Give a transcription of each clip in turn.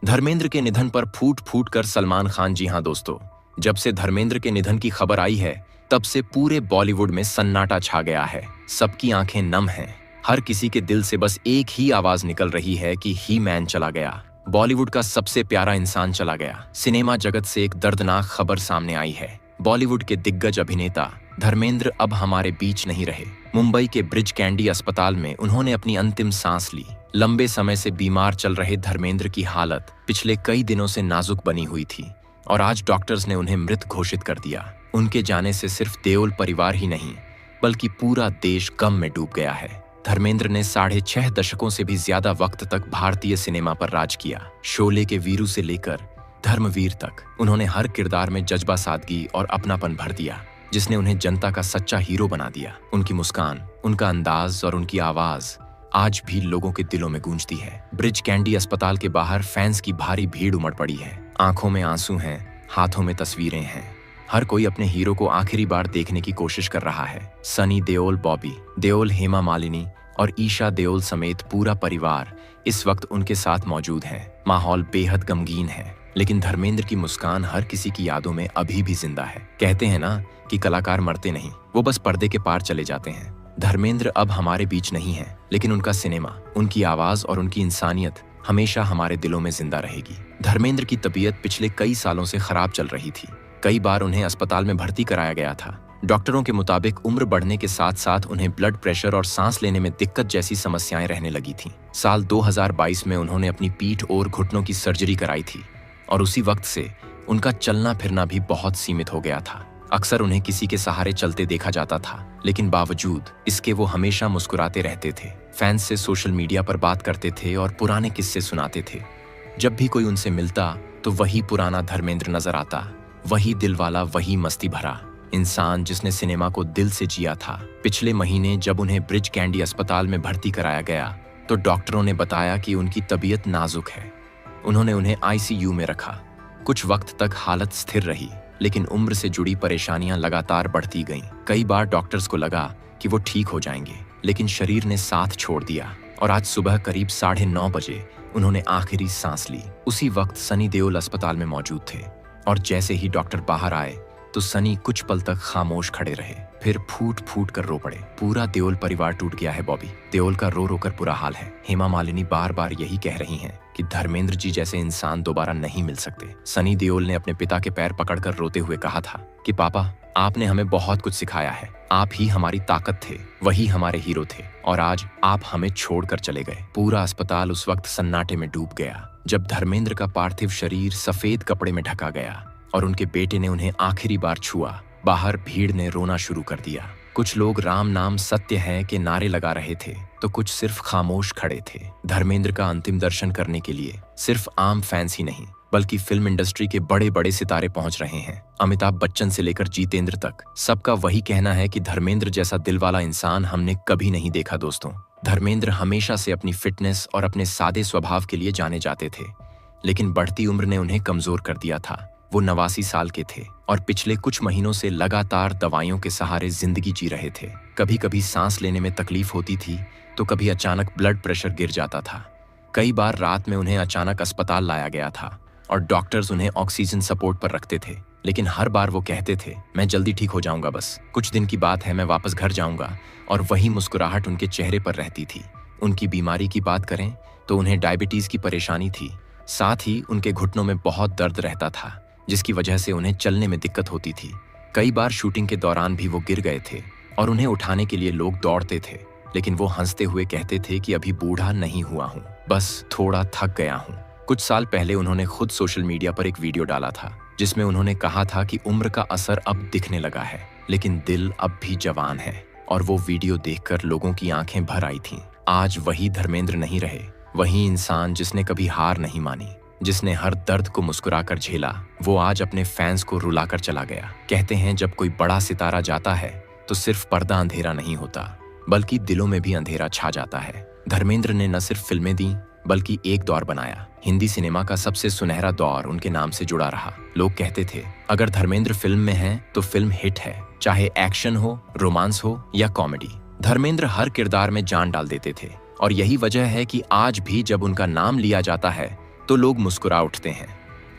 धर्मेंद्र के निधन पर फूट फूट कर सलमान खान। जी हां दोस्तों, जब से धर्मेंद्र के निधन की खबर आई है तब से पूरे बॉलीवुड में सन्नाटा छा गया है। सबकी आंखें नम हैं। हर किसी के दिल से बस एक ही आवाज निकल रही है कि ही मैन चला गया। बॉलीवुड का सबसे प्यारा इंसान चला गया। सिनेमा जगत से एक दर्दनाक खबर सामने आई है। बॉलीवुड के दिग्गज अभिनेता धर्मेंद्र अब हमारे बीच नहीं रहे। मुंबई के ब्रिज कैंडी अस्पताल में उन्होंने अपनी अंतिम सांस ली। लंबे समय से बीमार चल रहे धर्मेंद्र की हालत पिछले कई दिनों से नाजुक बनी हुई थी और आज डॉक्टर्स ने उन्हें मृत घोषित कर दिया। उनके जाने से सिर्फ देओल परिवार ही नहीं बल्कि पूरा देश गम में डूब गया है। धर्मेंद्र ने 6.5 दशकों से भी ज्यादा वक्त तक भारतीय सिनेमा पर राज किया। शोले के वीरू से लेकर धर्मवीर तक उन्होंने हर किरदार में जज्बा, सादगी और अपनापन भर दिया, जिसने उन्हें जनता का सच्चा हीरो बना दिया। उनकी मुस्कान, उनका अंदाज और उनकी आवाज आज भी लोगों के दिलों में गूंजती है। ब्रिज कैंडी अस्पताल के बाहर फैंस की भारी भीड़ उमड़ पड़ी है। आंखों में आंसू हैं, हाथों में तस्वीरें हैं। हर कोई अपने हीरो को आखिरी बार देखने की कोशिश कर रहा है। सनी देओल, बॉबी देओल, हेमा मालिनी और ईशा देओल समेत पूरा परिवार इस वक्त उनके साथ मौजूद है। माहौल बेहद गमगीन है, लेकिन धर्मेंद्र की मुस्कान हर किसी की यादों में अभी भी जिंदा है। कहते हैं ना कि कलाकार मरते नहीं, वो बस पर्दे के पार चले जाते हैं। धर्मेंद्र अब हमारे बीच नहीं है, लेकिन उनका सिनेमा, उनकी आवाज और उनकी इंसानियत हमेशा हमारे दिलों में जिंदा रहेगी। धर्मेंद्र की तबीयत पिछले कई सालों से खराब चल रही थी। कई बार उन्हें अस्पताल में भर्ती कराया गया था। डॉक्टरों के मुताबिक उम्र बढ़ने के साथ साथ उन्हें ब्लड प्रेशर और सांस लेने में दिक्कत जैसी समस्याएं रहने लगी थीं। साल 2022 में उन्होंने अपनी पीठ और घुटनों की सर्जरी कराई थी और उसी वक्त से उनका चलना फिरना भी बहुत सीमित हो गया था। अक्सर उन्हें किसी के सहारे चलते देखा जाता था, लेकिन बावजूद इसके वो हमेशा मुस्कुराते रहते थे। फैंस से सोशल मीडिया पर बात करते थे और पुराने किस्से सुनाते थे। जब भी कोई उनसे मिलता तो वही पुराना धर्मेंद्र नजर आता, वही दिलवाला, वही मस्ती भरा इंसान जिसने सिनेमा को दिल से जिया था। पिछले महीने जब उन्हें ब्रिज कैंडी अस्पताल में भर्ती कराया गया तो डॉक्टरों ने बताया कि उनकी तबीयत नाजुक है। उन्होंने उन्हें आईसीयू में रखा। कुछ वक्त तक हालत स्थिर रही, लेकिन उम्र से जुड़ी परेशानियां लगातार बढ़ती गईं। कई बार डॉक्टर्स को लगा कि वो ठीक हो जाएंगे, लेकिन शरीर ने साथ छोड़ दिया और आज सुबह करीब 9:30 बजे उन्होंने आखिरी सांस ली। उसी वक्त सनी देओल अस्पताल में मौजूद थे और जैसे ही डॉक्टर बाहर आए तो सनी कुछ पल तक खामोश खड़े रहे, फिर फूट फूट कर रो पड़े। पूरा देओल परिवार टूट गया है। बॉबी देओल का रो रो कर बुरा हाल है। हेमा मालिनी बार बार यही कह रही हैं कि धर्मेंद्र जी जैसे इंसान दोबारा नहीं मिल सकते। सनी देओल ने अपने पिता के पैर पकड़कर रोते हुए कहा था कि पापा, आपने हमें बहुत कुछ सिखाया है। आप ही हमारी ताकत थे, वही हमारे हीरो थे और आज आप हमें छोड़कर चले गए। पूरा अस्पताल उस वक्त सन्नाटे में डूब गया जब धर्मेंद्र का पार्थिव शरीर सफेद कपड़े में ढका गया और उनके बेटे ने उन्हें आखिरी बार छुआ। बाहर भीड़ ने रोना शुरू कर दिया। कुछ लोग राम नाम सत्य है के नारे लगा रहे थे तो कुछ सिर्फ खामोश खड़े थे। धर्मेंद्र का अंतिम दर्शन करने के लिए सिर्फ आम फैंस ही नहीं बल्कि फिल्म इंडस्ट्री के बड़े बड़े सितारे पहुंच रहे हैं। अमिताभ बच्चन से लेकर जितेंद्र तक सबका वही कहना है कि धर्मेंद्र जैसा दिल वाला इंसान हमने कभी नहीं देखा। दोस्तों, धर्मेंद्र हमेशा से अपनी फिटनेस और अपने सादे स्वभाव के लिए जाने जाते थे, लेकिन बढ़ती उम्र ने उन्हें कमजोर कर दिया था। वो 89 साल के थे और पिछले कुछ महीनों से लगातार दवाइयों के सहारे जिंदगी जी रहे थे। कभी कभी सांस लेने में तकलीफ होती थी तो कभी अचानक ब्लड प्रेशर गिर जाता था। कई बार रात में उन्हें अचानक अस्पताल लाया गया था और डॉक्टर्स उन्हें ऑक्सीजन सपोर्ट पर रखते थे, लेकिन हर बार वो कहते थे, मैं जल्दी ठीक हो जाऊंगा, बस कुछ दिन की बात है, मैं वापस घर जाऊंगा। और वही मुस्कुराहट उनके चेहरे पर रहती थी। उनकी बीमारी की बात करें तो उन्हें डायबिटीज की परेशानी थी, साथ ही उनके घुटनों में बहुत दर्द रहता था जिसकी वजह से उन्हें चलने में दिक्कत होती थी। कई बार शूटिंग के दौरान भी वो गिर गए थे और उन्हें उठाने के लिए लोग दौड़ते थे, लेकिन वो हंसते हुए कहते थे कि अभी बूढ़ा नहीं हुआ हूँ, बस थोड़ा थक गया हूँ। कुछ साल पहले उन्होंने खुद सोशल मीडिया पर एक वीडियो डाला था जिसमें उन्होंने कहा था कि उम्र का असर अब दिखने लगा है, लेकिन दिल अब भी जवान है। और वो वीडियो देखकर लोगों की आंखें भर आई थीं। आज वही धर्मेंद्र नहीं रहे, वही इंसान जिसने कभी हार नहीं मानी, जिसने हर दर्द को मुस्कुराकर झेला, वो आज अपने फैंस को रुलाकर चला गया। कहते हैं जब कोई बड़ा सितारा जाता है तो सिर्फ पर्दा अंधेरा नहीं होता बल्कि दिलों में भी अंधेरा छा जाता है। धर्मेंद्र ने न सिर्फ फिल्में दी बल्कि एक दौर बनाया। हिंदी सिनेमा का सबसे सुनहरा दौर उनके नाम से जुड़ा रहा। लोग कहते थे अगर धर्मेंद्र फिल्म में है तो फिल्म हिट है, चाहे एक्शन हो, रोमांस हो या कॉमेडी। धर्मेंद्र हर किरदार में जान डाल देते थे और यही वजह है कि आज भी जब उनका नाम लिया जाता है तो लोग मुस्कुरा उठते हैं।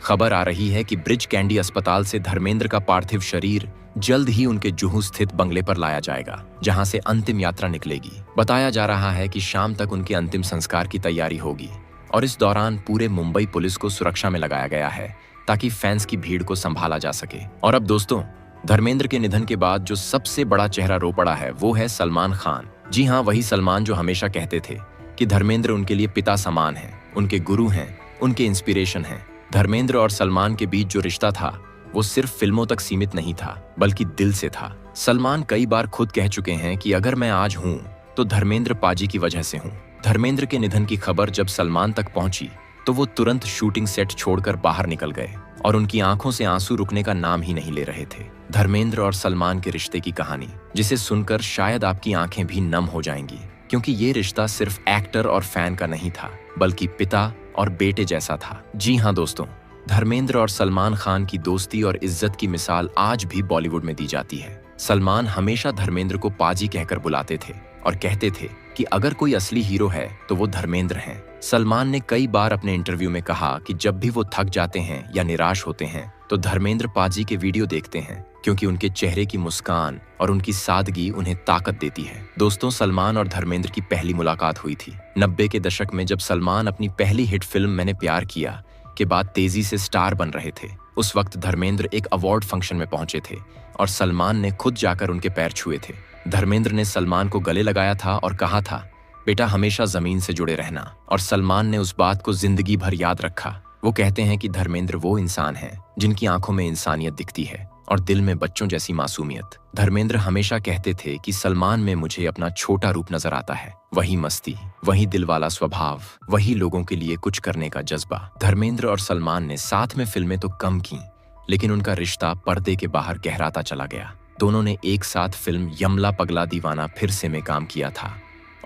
खबर आ रही है कि ब्रिज कैंडी अस्पताल से धर्मेंद्र का पार्थिव शरीर जल्द ही उनके जुहू स्थित बंगले पर लाया जाएगा, जहां से अंतिम यात्रा निकलेगी। बताया जा रहा है कि शाम तक उनके अंतिम संस्कार की तैयारी होगी और इस दौरान पूरे मुंबई पुलिस को सुरक्षा में लगाया गया है ताकि फैंस की भीड़ को संभाला जा सके। और अब दोस्तों, धर्मेंद्र के निधन के बाद जो सबसे बड़ा चेहरा रो पड़ा है वो है सलमान खान। जी हाँ, वही सलमान जो हमेशा कहते थे कि धर्मेंद्र उनके लिए पिता समान हैं, उनके गुरु हैं, उनके इंस्पिरेशन हैं। धर्मेंद्र और सलमान के बीच जो रिश्ता था वो सिर्फ फिल्मों तक सीमित नहीं था, बल्कि दिल से था। सलमान कई बार खुद कह चुके हैं कि अगर मैं आज हूँ तो धर्मेंद्र पाजी की वजह से हूँ। धर्मेंद्र के निधन की खबर जब सलमान तक पहुंची तो वो तुरंत शूटिंग सेट छोड़कर बाहर निकल गए और उनकी आंखों से आंसू रुकने का नाम ही नहीं ले रहे थे। धर्मेंद्र और सलमान के रिश्ते की कहानी जिसे सुनकर शायद आपकी आंखें भी नम हो जाएंगी, क्योंकि ये रिश्ता सिर्फ एक्टर और फैन का नहीं था, बल्कि पिता और बेटे जैसा था। जी हाँ दोस्तों, धर्मेंद्र और सलमान खान की दोस्ती और इज्जत की मिसाल आज भी बॉलीवुड में दी जाती है। सलमान हमेशा धर्मेंद्र को पाजी कहकर बुलाते थे और कहते थे कि अगर कोई असली हीरो है तो वो धर्मेंद्र हैं। सलमान ने कई बार अपने इंटरव्यू में कहा कि जब भी वो थक जाते हैं या निराश होते हैं तो धर्मेंद्र पाजी के वीडियो देखते हैं, क्योंकि उनके चेहरे की मुस्कान और उनकी सादगी उन्हें ताकत देती है। दोस्तों, सलमान और धर्मेंद्र की पहली मुलाकात हुई थी 90 के दशक में, जब सलमान अपनी पहली हिट फिल्म मैंने प्यार किया के बाद तेजी से स्टार बन रहे थे। उस वक्त धर्मेंद्र एक अवार्ड फंक्शन में पहुंचे थे और सलमान ने खुद जाकर उनके पैर छुए थे। धर्मेंद्र ने सलमान को गले लगाया था और कहा था, बेटा हमेशा जमीन से जुड़े रहना, और सलमान ने उस बात को जिंदगी भर याद रखा। वो कहते हैं कि धर्मेंद्र वो इंसान है जिनकी आंखों में इंसानियत दिखती है और दिल में बच्चों जैसी मासूमियत। धर्मेंद्र हमेशा कहते थे कि सलमान में मुझे अपना छोटा रूप नजर आता है, वही मस्ती, वही दिल वाला स्वभाव, वही लोगों के लिए कुछ करने का जज्बा। धर्मेंद्र और सलमान ने साथ में फिल्में तो कम की, लेकिन उनका रिश्ता पर्दे के बाहर गहराता चला गया। दोनों ने एक साथ फिल्म यमला पगला दीवाना फिर से में काम किया था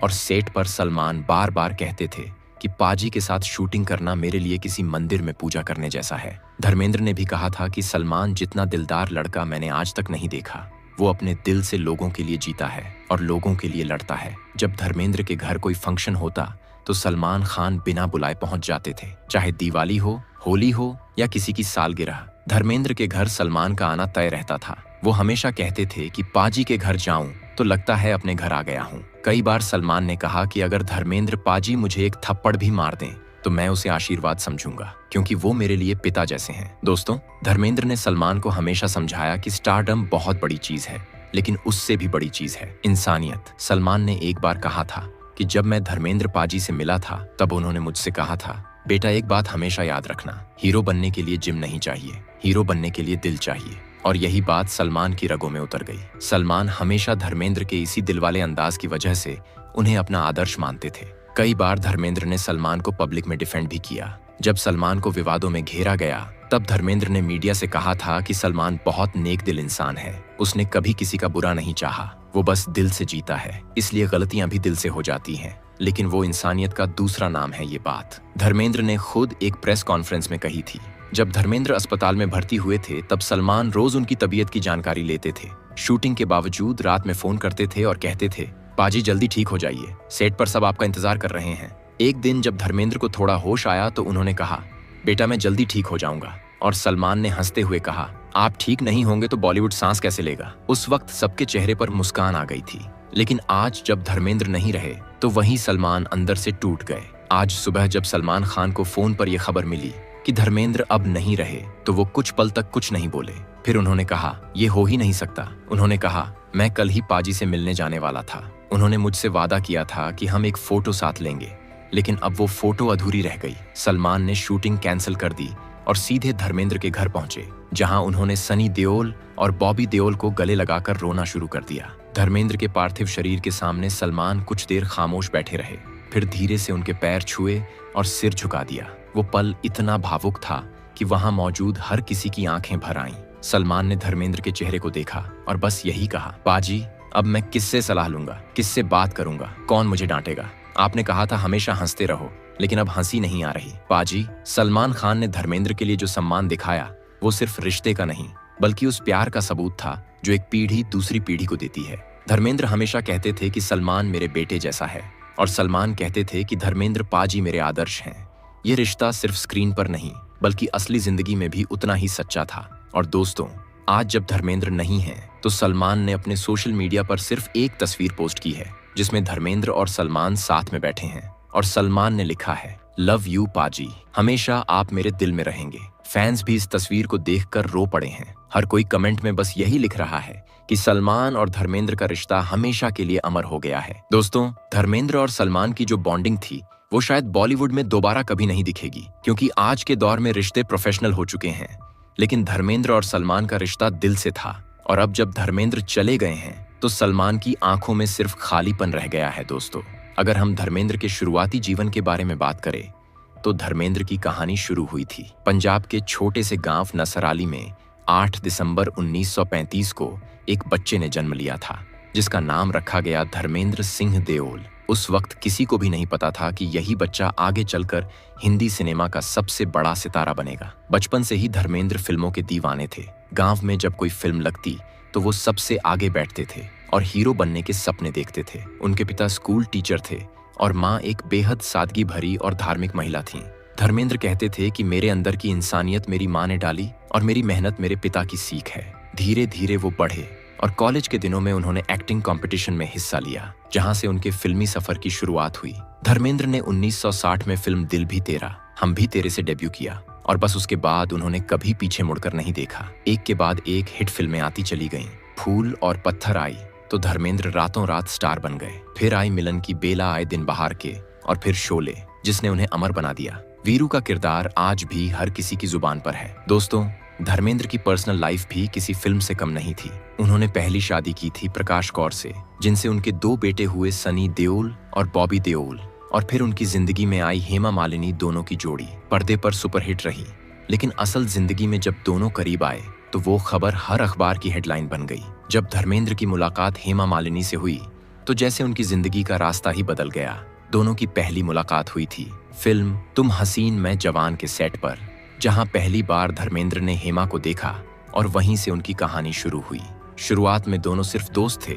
और सेट पर सलमान बार बार कहते थे कि पाजी के साथ शूटिंग करना मेरे लिए किसी मंदिर में पूजा करने जैसा है। धर्मेंद्र ने भी कहा था कि सलमान जितना दिलदार लड़का मैंने आज तक नहीं देखा। वो अपने दिल से लोगों के लिए जीता है और लोगों के लिए लड़ता है। जब धर्मेंद्र के घर कोई फंक्शन होता तो सलमान खान बिना बुलाए पहुंच जाते थे, चाहे दिवाली हो, होली हो या किसी की सालगिरह। धर्मेंद्र के घर सलमान का आना तय रहता था। वो हमेशा कहते थे कि पाजी के घर जाऊं तो लगता है अपने घर आ गया हूं। कई बार सलमान ने कहा कि अगर धर्मेंद्र पाजी मुझे एक थप्पड़ भी मार दें तो मैं उसे आशीर्वाद समझूंगा, क्योंकि वो मेरे लिए पिता जैसे हैं। दोस्तों, धर्मेंद्र ने सलमान को हमेशा समझाया कि स्टारडम बहुत बड़ी चीज है, लेकिन उससे भी बड़ी चीज है इंसानियत। सलमान ने एक बार कहा था कि जब मैं धर्मेंद्र पाजी से मिला था तब उन्होंने मुझसे कहा था, बेटा एक बात हमेशा याद रखना, हीरो बनने के लिए जिम नहीं चाहिए, हीरो बनने के लिए दिल चाहिए। और यही बात सलमान की रगों में उतर गई। सलमान हमेशा धर्मेंद्र के इसी दिलवाले अंदाज की वजह से उन्हें अपना आदर्श मानते थे। कई बार धर्मेंद्र ने सलमान को पब्लिक में डिफेंड भी किया। जब सलमान को विवादों में घेरा गया तब धर्मेंद्र ने मीडिया से कहा था कि सलमान बहुत नेक दिल इंसान है, उसने कभी किसी का बुरा नहीं चाहा, वो बस दिल से जीता है, इसलिए गलतियां भी दिल से हो जाती हैं, लेकिन वो इंसानियत का दूसरा नाम है। ये बात धर्मेंद्र ने खुद एक प्रेस कॉन्फ्रेंस में कही थी। जब धर्मेंद्र अस्पताल में भर्ती हुए थे तब सलमान रोज उनकी तबीयत की जानकारी लेते थे। शूटिंग के बावजूद रात में फोन करते थे और कहते थे, पाजी जल्दी ठीक हो जाइए, सेट पर सब आपका इंतजार कर रहे हैं। एक दिन जब धर्मेंद्र को थोड़ा होश आया तो उन्होंने कहा, बेटा मैं जल्दी ठीक हो जाऊंगा। और सलमान ने हंसते हुए कहा, आप ठीक नहीं होंगे तो बॉलीवुड सांस कैसे लेगा। उस वक्त सबके चेहरे पर मुस्कान आ गई थी, लेकिन आज जब धर्मेंद्र नहीं रहे तो वही सलमान अंदर से टूट गए। आज सुबह जब सलमान खान को फोन पर यह खबर मिली कि धर्मेंद्र अब नहीं रहे तो वो कुछ पल तक कुछ नहीं बोले। फिर उन्होंने कहा, ये हो ही नहीं सकता। उन्होंने कहा, मैं कल ही पाजी से मिलने जाने वाला था, उन्होंने मुझसे वादा किया था कि हम एक फोटो साथ लेंगे, लेकिन अब वो फोटो अधूरी रह गई। सलमान ने शूटिंग कैंसिल कर दी और सीधे धर्मेंद्र के घर पहुंचे, जहां उन्होंने सनी देओल और बॉबी देओल को गले लगाकर रोना शुरू कर दिया। धर्मेंद्र के पार्थिव शरीर के सामने सलमान कुछ देर खामोश बैठे रहे, फिर धीरे से उनके पैर छुए और सिर झुका दिया। वो पल इतना भावुक था कि वहां मौजूद हर किसी की आंखें भर आईं। सलमान ने धर्मेंद्र के चेहरे को देखा और बस यही कहा, पाजी अब मैं किससे सलाह लूंगा, किससे बात करूंगा, कौन मुझे डांटेगा। आपने कहा था हमेशा हंसते रहो, लेकिन अब हंसी नहीं आ रही। पाजी, सलमान खान ने धर्मेंद्र के लिए जो सम्मान दिखाया वो सिर्फ रिश्ते का नहीं बल्कि उस प्यार का सबूत था जो एक पीढ़ी दूसरी पीढ़ी को देती है। धर्मेंद्र हमेशा कहते थे कि सलमान मेरे बेटे जैसा है और सलमान कहते थे कि धर्मेंद्र पाजी मेरे आदर्श हैं। ये रिश्ता सिर्फ स्क्रीन पर नहीं बल्कि असली जिंदगी में भी उतना ही सच्चा था। और दोस्तों, आज जब धर्मेंद्र नहीं है तो सलमान ने अपने सोशल मीडिया पर सिर्फ एक तस्वीर पोस्ट की है जिसमें धर्मेंद्र और सलमान साथ में बैठे हैं और सलमान ने लिखा है, लव यू पाजी, हमेशा आप मेरे दिल में रहेंगे। फैंस भी इस तस्वीर को देखकर रो पड़े हैं। हर कोई कमेंट में बस यही लिख रहा है कि सलमान और धर्मेंद्र का रिश्ता हमेशा के लिए अमर हो गया है। दोस्तों, धर्मेंद्र और सलमान की जो बॉन्डिंग थी वो शायद बॉलीवुड में दोबारा कभी नहीं दिखेगी, क्योंकि आज के दौर में रिश्ते प्रोफेशनल हो चुके हैं। लेकिन धर्मेंद्र और सलमान का रिश्ता दिल से था, और अब जब धर्मेंद्र चले गए हैं तो सलमान की आंखों में सिर्फ खालीपन रह गया है। दोस्तों, अगर हम धर्मेंद्र के शुरुआती जीवन के बारे में बात करें तो धर्मेंद्र की कहानी शुरू हुई थी पंजाब के छोटे से गांव नसराली में 8 दिसंबर 1935 को एक बच्चे ने जन्म लिया था जिसका नाम रखा गया धर्मेंद्र सिंह देओल। उस वक्त किसी को भी नहीं पता था कि यही बच्चा आगे चलकर हिंदी सिनेमा का सबसे बड़ा सितारा बनेगा। बचपन से ही धर्मेंद्र फिल्मों के दीवाने थे। गांव में जब कोई फिल्म लगती तो वो सबसे आगे बैठते थे और हीरो बनने के सपने देखते थे। उनके पिता स्कूल टीचर थे और माँ एक बेहद सादगी भरी और धार्मिक महिला थीं। धर्मेंद्र कहते थे कि मेरे अंदर की इंसानियत मेरी माँ ने डाली और मेरी मेहनत मेरे पिता की सीख है। धीरे धीरे वो बढ़े और कॉलेज के दिनों में उन्होंने एक्टिंग कंपटीशन में हिस्सा लिया, जहां से उनके फिल्मी सफर की शुरुआत हुई। धर्मेंद्र ने 1960 में फिल्म दिल भी तेरा हम भी तेरे से डेब्यू किया और बस उसके बाद उन्होंने कभी पीछे मुड़कर नहीं देखा। एक के बाद एक हिट फिल्में आती चली गईं। फूल और पत्थर आई तो धर्मेंद्र रातों रात स्टार बन गए। फिर आई मिलन की बेला आए दिन बहार के, और फिर शोले, जिसने उन्हें अमर बना दिया। वीरू का किरदार आज भी हर किसी की जुबान पर है। दोस्तों, धर्मेंद्र की पर्सनल लाइफ भी किसी फिल्म से कम नहीं थी। उन्होंने पहली शादी की थी प्रकाश कौर से, जिनसे उनके 2 बेटे हुए, सनी देओल और बॉबी देओल। और फिर उनकी जिंदगी में आई हेमा मालिनी। दोनों की जोड़ी पर्दे पर सुपरहिट रही, लेकिन असल जिंदगी में जब दोनों करीब आए तो वो खबर हर अखबार की हेडलाइन बन गई। जब धर्मेंद्र की मुलाकात हेमा मालिनी से हुई तो जैसे उनकी जिंदगी का रास्ता ही बदल गया। दोनों की पहली मुलाकात हुई थी फिल्म तुम हसीन मैं जवान के सेट पर, जहां पहली बार धर्मेंद्र ने हेमा को देखा और वहीं से उनकी कहानी शुरू हुई। शुरुआत में दोनों सिर्फ दोस्त थे,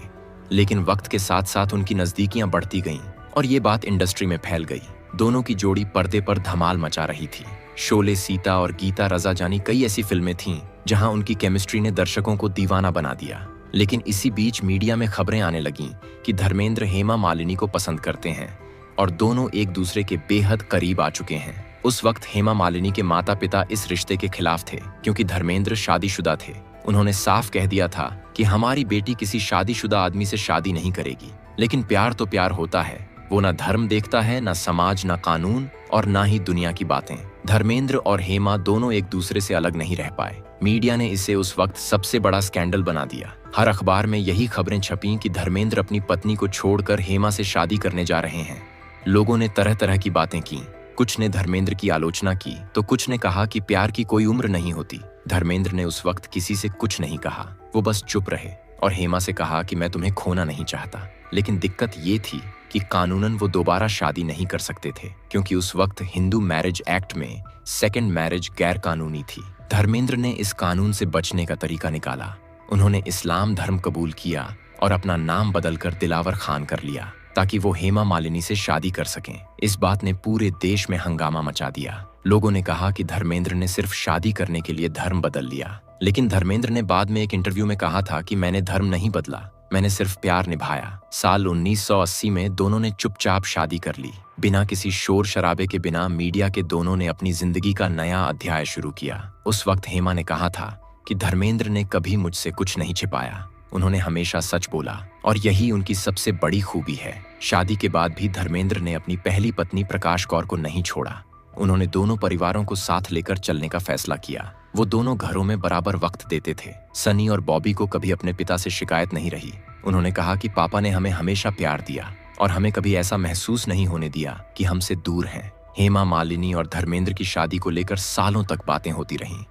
लेकिन वक्त के साथ साथ उनकी नजदीकियां बढ़ती गईं और ये बात इंडस्ट्री में फैल गई। दोनों की जोड़ी पर्दे पर धमाल मचा रही थी। शोले, सीता और गीता रजा जानी कई ऐसी फिल्में थीं जहां उनकी केमिस्ट्री ने दर्शकों को दीवाना बना दिया। लेकिन इसी बीच मीडिया में खबरें आने लगीं कि धर्मेंद्र हेमा मालिनी को पसंद करते हैं और दोनों एक दूसरे के बेहद करीब आ चुके हैं। उस वक्त हेमा मालिनी के माता पिता इस रिश्ते के खिलाफ थे, क्योंकि धर्मेंद्र शादीशुदा थे। उन्होंने साफ कह दिया था कि हमारी बेटी किसी शादीशुदा आदमी से शादी नहीं करेगी। लेकिन प्यार तो प्यार होता है, वो ना धर्म देखता है, ना समाज, ना कानून और ना ही दुनिया की बातें। धर्मेंद्र और हेमा दोनों एक दूसरे से अलग नहीं रह पाए। मीडिया ने इसे उस वक्त सबसे बड़ा स्कैंडल बना दिया। हर अखबार में यही खबरें छपीं कि धर्मेंद्र अपनी पत्नी को छोड़कर हेमा से शादी करने जा रहे हैं। लोगों ने तरह तरह की बातें की। कुछ ने धर्मेंद्र की आलोचना की तो कुछ ने कहा कि प्यार की कोई उम्र नहीं होती। धर्मेंद्र ने उस वक्त किसी से कुछ नहीं कहा, वो बस चुप रहे और हेमा से कहा कि मैं तुम्हें खोना नहीं चाहता। लेकिन दिक्कत ये थी कि कानूनन वो दोबारा शादी नहीं कर सकते थे, क्योंकि उस वक्त हिंदू मैरिज एक्ट में सेकंड मैरिज गैर कानूनी थी। धर्मेंद्र ने इस कानून से बचने का तरीका निकाला। उन्होंने इस्लाम धर्म कबूल किया और अपना नाम बदलकर दिलावर खान कर लिया, ताकि वो हेमा मालिनी से शादी कर सकें। इस बात ने पूरे देश में हंगामा मचा दिया। लोगों ने कहा कि धर्मेंद्र ने सिर्फ शादी करने के लिए धर्म बदल लिया। लेकिन धर्मेंद्र ने बाद में एक इंटरव्यू में कहा था कि मैंने धर्म नहीं बदला, मैंने सिर्फ प्यार निभाया। साल 1980 में दोनों ने चुपचाप शादी कर ली, बिना किसी शोर शराबे के, बिना मीडिया के। दोनों ने अपनी जिंदगी का नया अध्याय शुरू किया। उस वक्त हेमा ने कहा था कि धर्मेंद्र ने कभी मुझसे कुछ नहीं छिपाया, उन्होंने हमेशा सच बोला और यही उनकी सबसे बड़ी खूबी है। शादी के बाद भी धर्मेंद्र ने अपनी पहली पत्नी प्रकाश कौर को नहीं छोड़ा। उन्होंने दोनों परिवारों को साथ लेकर चलने का फैसला किया। वो दोनों घरों में बराबर वक्त देते थे। सनी और बॉबी को कभी अपने पिता से शिकायत नहीं रही। उन्होंने कहा कि पापा ने हमें हमेशा प्यार दिया और हमें कभी ऐसा महसूस नहीं होने दिया कि हमसे दूर हैं। हेमा मालिनी और धर्मेंद्र की शादी को लेकर सालों तक बातें होती रहीं,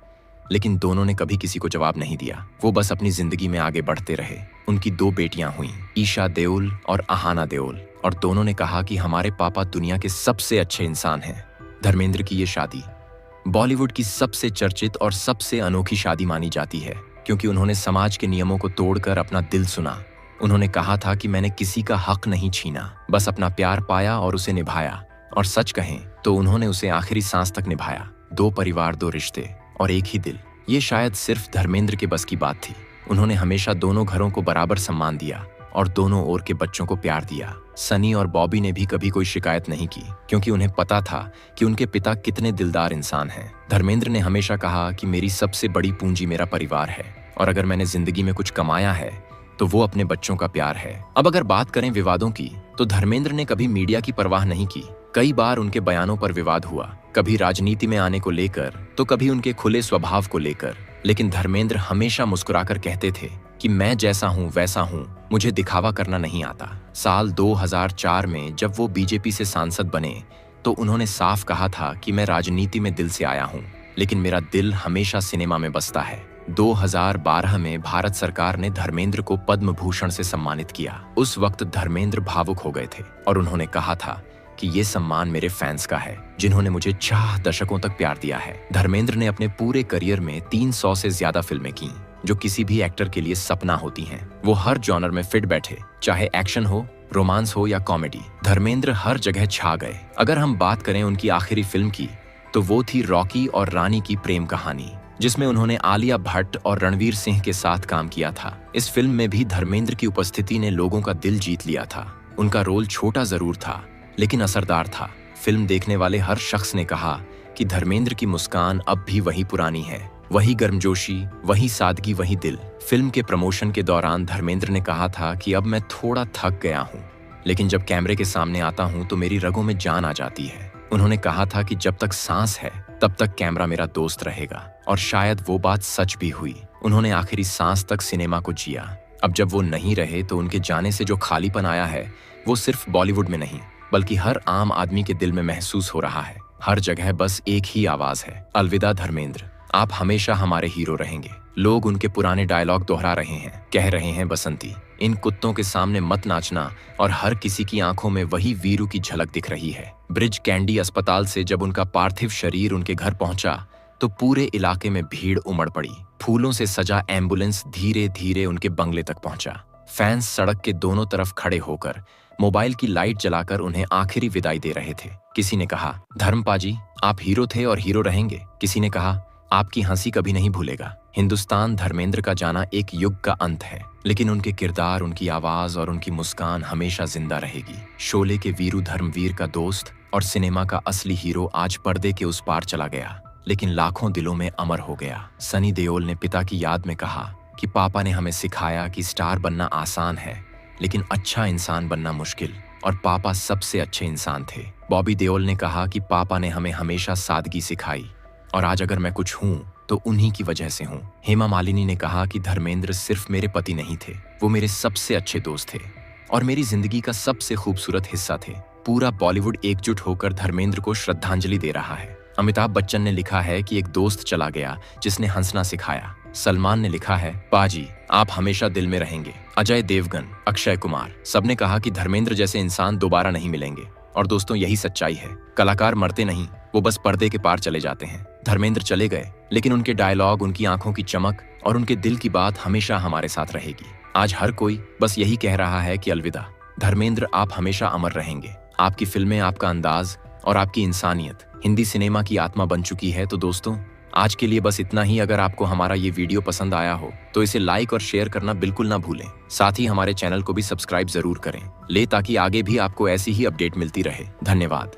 लेकिन दोनों ने कभी किसी को जवाब नहीं दिया। वो बस अपनी जिंदगी में आगे बढ़ते रहे। उनकी 2 बेटियां हुईं, ईशा देओल और आहाना देओल, और दोनों ने कहा कि हमारे पापा दुनिया के सबसे अच्छे इंसान हैं। धर्मेंद्र की ये शादी बॉलीवुड की सबसे चर्चित और सबसे अनोखी शादी मानी जाती है, क्योंकि उन्होंने समाज के नियमों को तोड़कर अपना दिल सुना। उन्होंने कहा था कि मैंने किसी का हक नहीं छीना, बस अपना प्यार पाया और उसे निभाया। और सच कहें तो उन्होंने उसे आखिरी सांस तक निभाया। 2 परिवार, 2 रिश्ते और एक ही दिल। ये शायद सिर्फ धर्मेंद्र के बस की बात थी। उन्होंने हमेशा दोनों घरों को बराबर सम्मान दिया और दोनों ओर के बच्चों को प्यार दिया। सनी और बॉबी ने भी कभी कोई शिकायत नहीं की, क्योंकि उन्हें पता था कि उनके पिता कितने दिलदार इंसान हैं। धर्मेंद्र ने हमेशा कहा कि मेरी सबसे बड़ी पूंजी मेरा परिवार है, और अगर मैंने जिंदगी में कुछ कमाया है तो वो अपने बच्चों का प्यार है। अब अगर बात करें विवादों की, तो धर्मेंद्र ने कभी मीडिया की परवाह नहीं की। कई बार उनके बयानों पर विवाद हुआ, कभी राजनीति में आने को लेकर तो कभी उनके खुले स्वभाव को लेकर। लेकिन धर्मेंद्र हमेशा मुस्कुराकर कहते थे कि मैं जैसा हूँ वैसा हूँ, मुझे दिखावा करना नहीं आता। साल 2004 में जब वो बीजेपी से सांसद बने तो उन्होंने साफ कहा था कि मैं राजनीति में दिल से आया हूँ, लेकिन मेरा दिल हमेशा सिनेमा में बसता है। 2012 में भारत सरकार ने धर्मेंद्र को पद्म भूषण से सम्मानित किया। उस वक्त धर्मेंद्र भावुक हो गए थे और उन्होंने कहा था कि ये सम्मान मेरे फैंस का है, जिन्होंने मुझे 4 दशकों तक प्यार दिया है। धर्मेंद्र ने अपने पूरे करियर में 300 से ज्यादा फिल्में की, जो किसी भी एक्टर के लिए सपना होती हैं। वो हर जॉनर में फिट बैठे, चाहे एक्शन हो, रोमांस हो या कॉमेडी। धर्मेंद्र हर जगह छा गए। अगर हम बात करें उनकी आखिरी फिल्म की, तो वो थी रॉकी और रानी की प्रेम कहानी, जिसमें उन्होंने आलिया भट्ट और रणवीर सिंह के साथ काम किया था। इस फिल्म में भी धर्मेंद्र की उपस्थिति ने लोगों का दिल जीत लिया था। उनका रोल छोटा जरूर था, लेकिन असरदार था। फिल्म देखने वाले हर शख्स ने कहा कि धर्मेंद्र की मुस्कान अब भी वही पुरानी है, वही गर्मजोशी, वही सादगी, वही दिल। फिल्म के प्रमोशन के दौरान धर्मेंद्र ने कहा था कि अब मैं थोड़ा थक गया हूँ, लेकिन जब कैमरे के सामने आता हूँ तो मेरी रगों में जान आ जाती है। उन्होंने कहा था कि जब तक सांस है तब तक कैमरा मेरा दोस्त रहेगा, और शायद वो बात सच भी हुई। उन्होंने आखिरी सांस तक सिनेमा को जिया। अब जब वो नहीं रहे तो उनके जाने से जो खालीपन आया है, वो सिर्फ बॉलीवुड में नहीं बल्कि हर आम आदमी के दिल में महसूस हो रहा है। हर जगह बस एक ही आवाज है, अलविदा धर्मेंद्र, आप हमेशा हमारे हीरो रहेंगे। लोग उनके पुराने डायलॉग दोहरा रहे हैं, कह रहे हैं बसंती, इन कुत्तों के सामने मत नाचना, और हर किसी की आंखों में वही वीरू की झलक दिख रही है। ब्रिज कैंडी अस्पताल से जब उनका पार्थिव शरीर उनके घर पहुंचा तो पूरे इलाके में भीड़ उमड़ पड़ी। फूलों से सजा एम्बुलेंस धीरे धीरे उनके बंगले तक पहुंचा। फैंस सड़क के दोनों तरफ खड़े होकर मोबाइल की लाइट जलाकर उन्हें आखिरी विदाई दे रहे थे। किसी ने कहा, धर्मपाजी, आप हीरो थे और हीरो रहेंगे। किसी ने कहा, आपकी हंसी कभी नहीं भूलेगा। हिंदुस्तान धर्मेंद्र का जाना एक युग का अंत है, लेकिन उनके किरदार, उनकी आवाज और उनकी मुस्कान हमेशा जिंदा रहेगी। शोले के वीरू धर्मवीर का दोस्त और सिनेमा का असली हीरो आज पर्दे के उस पार चला गया, लेकिन लाखों दिलों में अमर हो गया। सनी देओल ने पिता की याद में कहा कि पापा ने हमें सिखाया कि स्टार बनना आसान है, लेकिन अच्छा इंसान बनना मुश्किल, और पापा सबसे अच्छे इंसान थे। बॉबी देओल ने कहा कि पापा ने हमें हमेशा सादगी सिखाई, और आज अगर मैं कुछ हूँ तो उन्हीं की वजह से हूँ। हेमा मालिनी ने कहा कि धर्मेंद्र सिर्फ मेरे पति नहीं थे, वो मेरे सबसे अच्छे दोस्त थे और मेरी जिंदगी का सबसे खूबसूरत हिस्सा थे। पूरा बॉलीवुड एकजुट होकर धर्मेंद्र को श्रद्धांजलि दे रहा है। अमिताभ बच्चन ने लिखा है कि एक दोस्त चला गया जिसने हंसना सिखाया। सलमान ने लिखा है, पाजी आप हमेशा दिल में रहेंगे। अजय देवगन, अक्षय कुमार, सबने कहा कि धर्मेंद्र जैसे इंसान दोबारा नहीं मिलेंगे। और दोस्तों, यही सच्चाई है। कलाकार मरते नहीं, वो बस पर्दे के पार चले जाते हैं। धर्मेंद्र चले गए, लेकिन उनके डायलॉग, उनकी आंखों की चमक और उनके दिल की बात हमेशा हमारे साथ रहेगी। आज हर कोई बस यही कह रहा है कि अलविदा धर्मेंद्र, आप हमेशा अमर रहेंगे। आपकी फिल्में, आपका अंदाज और आपकी इंसानियत हिंदी सिनेमा की आत्मा बन चुकी है। तो दोस्तों, आज के लिए बस इतना ही। अगर आपको हमारा ये वीडियो पसंद आया हो तो इसे लाइक और शेयर करना बिल्कुल ना भूलें। साथ ही हमारे चैनल को भी सब्सक्राइब जरूर करें, ताकि आगे भी आपको ऐसी ही अपडेट मिलती रहे। धन्यवाद।